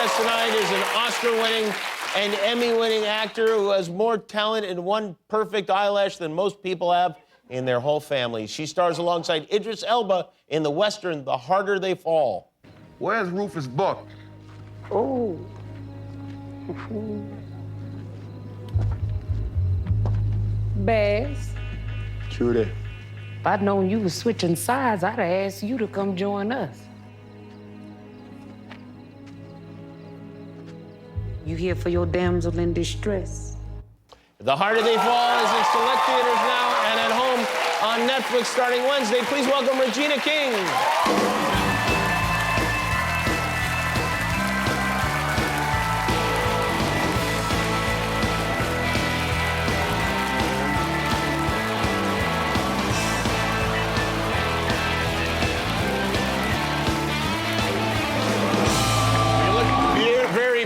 us tonight is an Oscar-winning and Emmy-winning actor who has more talent in one perfect eyelash than most people have in their whole family. She stars alongside Idris Elba in the Western The Harder They Fall. Where's Rufus Buck? Oh. Bass, Trudy. if I'd known you was switching sides, I'd have asked you to come join us. You here for your damsel in distress? The Harder They Fall is in select theaters now and at home on Netflix starting Wednesday. Please welcome Regina King.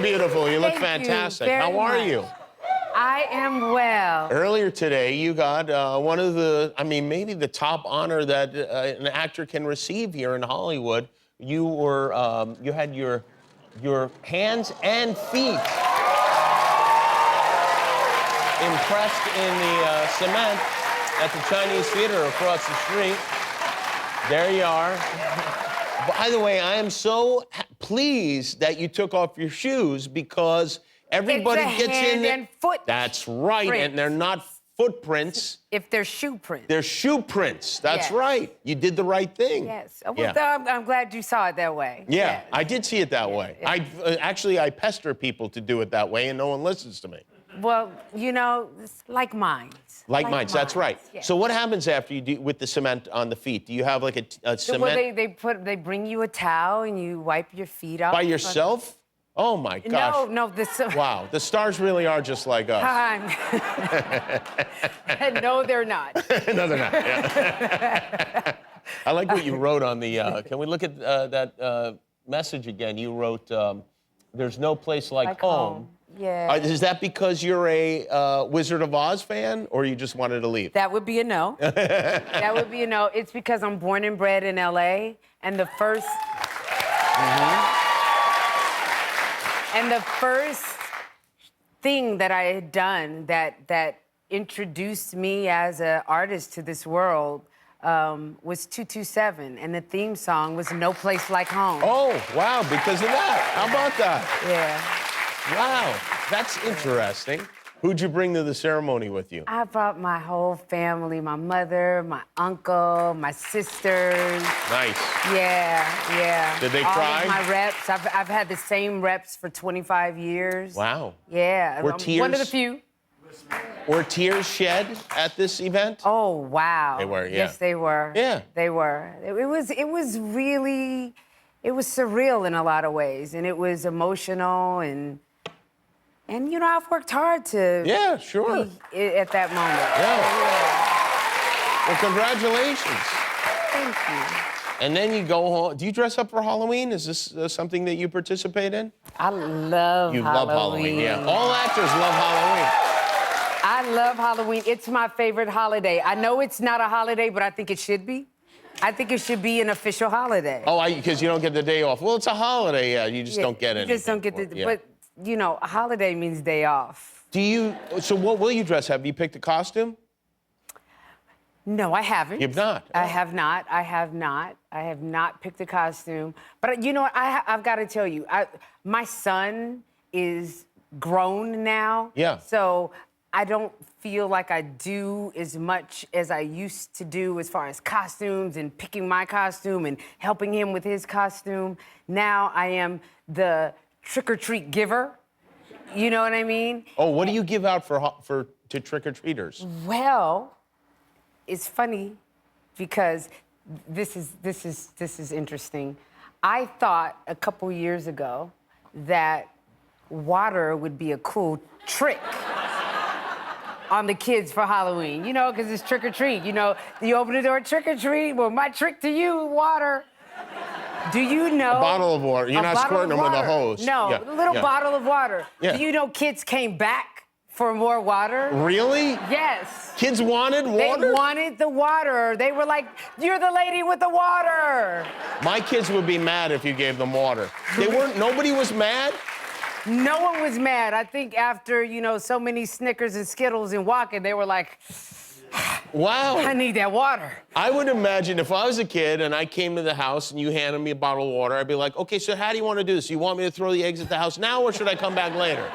Beautiful. You look fantastic. How are you? I am well. Earlier today, you got one of the, I mean, maybe the top honor that an actor can receive here in Hollywood. You were, you had your hands and feet impressed in the cement at the Chinese Theater across the street. There you are. By the way, I am so pleased that you took off your shoes because everybody it's a gets hand in there. And foot That's right, print. and they're not footprints. If they're shoe prints. They're shoe prints. That's Yes. right. You did the right thing. Yes. Well, Yeah. I'm glad you saw it that way. Yeah, Yes. I did see it that way. yeah. Actually, I pester people to do it that way, and no one listens to me. Well, you know, it's like minds. Like mine, that's right. Yes. So what happens after you do with the cement on the feet? Do you have like a cement Well, they bring you a towel and you wipe your feet off. by yourself? Oh my gosh. No, Wow, the stars really are just like us. No, they're not. No, they're not. Yeah. I like what you wrote on the. Can we look at that message again? You wrote, "There's no place like home." Yeah. Is that because you're a Wizard of Oz fan, or you just wanted to leave? That would be a no. That would be a no. It's because I'm born and bred in LA, and the first. And the first thing that I had done that introduced me as an artist to this world was 227, and the theme song was No Place Like Home. Oh, wow, because of that. How about that? Yeah. Wow, that's interesting. Who'd you bring to the ceremony with you? I brought my whole family, my mother, my uncle, my sisters. Nice. Yeah. Did they All cry? of my reps. I've had the same reps for 25 years. Wow. Yeah. Were I'm tears? one of the few. Were tears shed at this event? Oh, wow. They were, yeah. Yes, they were. Yeah. They were. It was really, it was surreal in a lot of ways, and it was emotional, and you know, I've worked hard to Yeah, sure. be at that moment. Yeah. Well, congratulations. Thank you. And then you go home. Do you dress up for Halloween? Is this something that you participate in? I love You Halloween. love Halloween, yeah. All actors love Halloween. I love Halloween. It's my favorite holiday. I know it's not a holiday, but I think it should be. I think it should be an official holiday. Oh, because you don't get the day off. Well, it's a holiday, yeah. You just don't get it. You just don't get the. Yeah. But you know, a holiday means day off. So what will you dress? Have you picked a costume? No, I haven't. You've not? I have not. I have not picked a costume. But you know what? I've got to tell you, my son is grown now. Yeah. So I don't feel like I do as much as I used to do as far as costumes and picking my costume and helping him with his costume. Now I am the trick-or-treat giver. You know what I mean? Oh, what do you give out to trick-or-treaters? Well, it's funny because this is interesting. I thought a couple years ago that water would be a cool trick on the kids for Halloween, you know, because it's trick or treat. You know, you open the door, trick or treat. Well, my trick to you, water. Do you know? A bottle of water. You're not squirting them with a hose. No, Yeah, a little yeah. bottle of water. Yeah. Do you know kids came back for more water? Really? Yes. Kids wanted water? They wanted the water. They were like, "You're the lady with the water." My kids would be mad if you gave them water. They weren't, nobody was mad? No one was mad. I think after, you know, so many Snickers and Skittles and walking, they were like, Wow. I need that water. I would imagine if I was a kid and I came to the house and you handed me a bottle of water, I'd be like, okay, so how do you want to do this? You want me to throw the eggs at the house now, or should I come back later?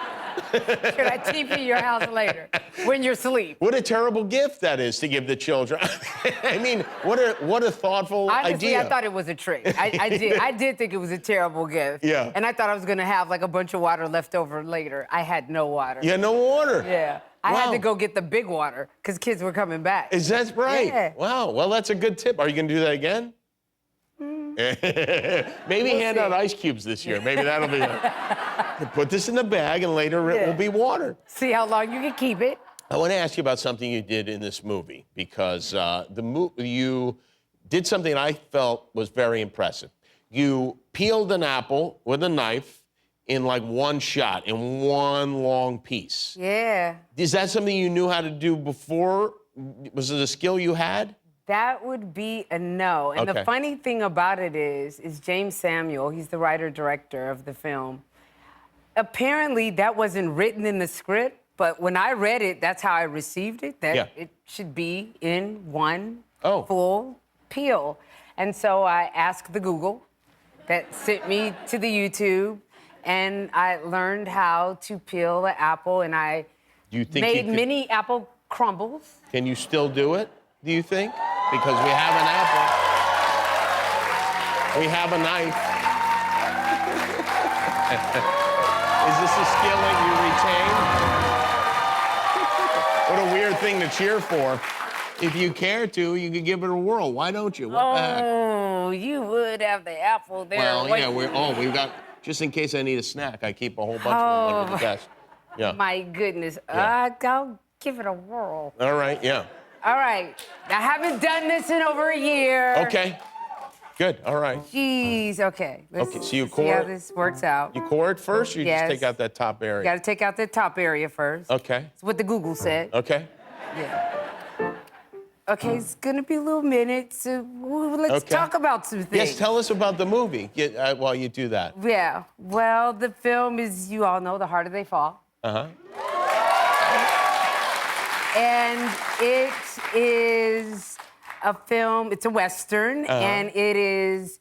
Should I TP your house later when you're asleep? What a terrible gift that is to give the children. I mean, what a thoughtful Honestly, idea. I thought it was a trick. I did think it was a terrible gift. Yeah. And I thought I was gonna have like a bunch of water left over later. I had no water. You had no water. Yeah. I had Wow. to go get the big water because kids were coming back. Is that right? Yeah. Wow. Well, that's a good tip. Are you gonna do that again? Maybe We'll hand see. out ice cubes this year. Maybe that'll be it. Put this in the bag, and later it will be water. See how long you can keep it. I want to ask you about something you did in this movie, because you did something I felt was very impressive. You peeled an apple with a knife in like one shot, in one long piece. Yeah. Is that something you knew how to do before? Was it a skill you had? That would be a no. And Okay. the funny thing about it is James Samuel, he's the writer-director of the film. Apparently, that wasn't written in the script, but when I read it, that's how I received it, that it should be in one full peel. And so I asked the Google that sent me to the YouTube, and I learned how to peel an apple, and I made mini apple crumbles. Can you still do it, do you think? Because we have an apple. We have a knife. Is this a skill that you retain? What a weird thing to cheer for. If you care to, you could give it a whirl. Why don't you? What the heck? Oh, you would have the apple there. Well, Wait. yeah, we've got, just in case I need a snack, I keep a whole bunch of them under the desk. Yeah. My goodness. Yeah. I'll give it a whirl. All right, yeah. All right. I haven't done this in over a year. Okay. Good, all right. Jeez, okay. Let's Okay, so you see core how it? this works out. You core it first, or you just Yes. take out that top area? You gotta take out the top area first. Okay. That's what the Google said. Okay. Yeah. Okay, it's gonna be a little minute, so let's Okay. talk about some things. Yes, tell us about the movie while you do that. Yeah, well, the film is, you all know, The Harder They Fall. Uh-huh. And it is a film, it's a Western, and it is,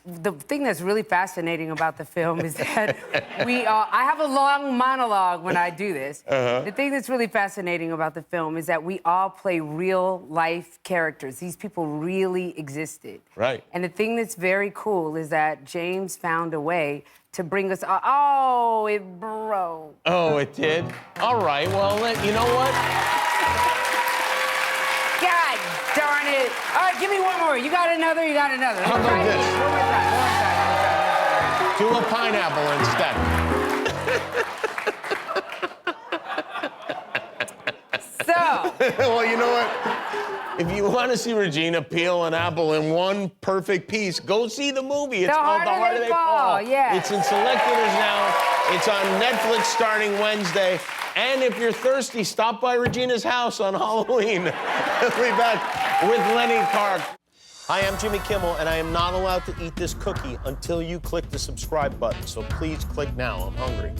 the thing that's really fascinating about the film is that I have a long monologue when I do this. The thing that's really fascinating about the film is that we all play real life characters. These people really existed. Right. And the thing that's very cool is that James found a way to bring us, oh, it broke. Oh, it did? All right, well, you know what? God darn it. All right, give me one more. You got another, you got another. How about this? One more time, one more time. Do a pineapple instead. So, Well, you know what? If you want to see Regina peel an apple in one perfect piece, go see the movie. It's called The Harder They Fall. Yeah. It's in select theaters now. It's on Netflix starting Wednesday. And if you're thirsty, stop by Regina's house on Halloween. We'll be back with Lenny Clark. Hi, I'm Jimmy Kimmel, and I am not allowed to eat this cookie until you click the subscribe button. So please click now. I'm hungry.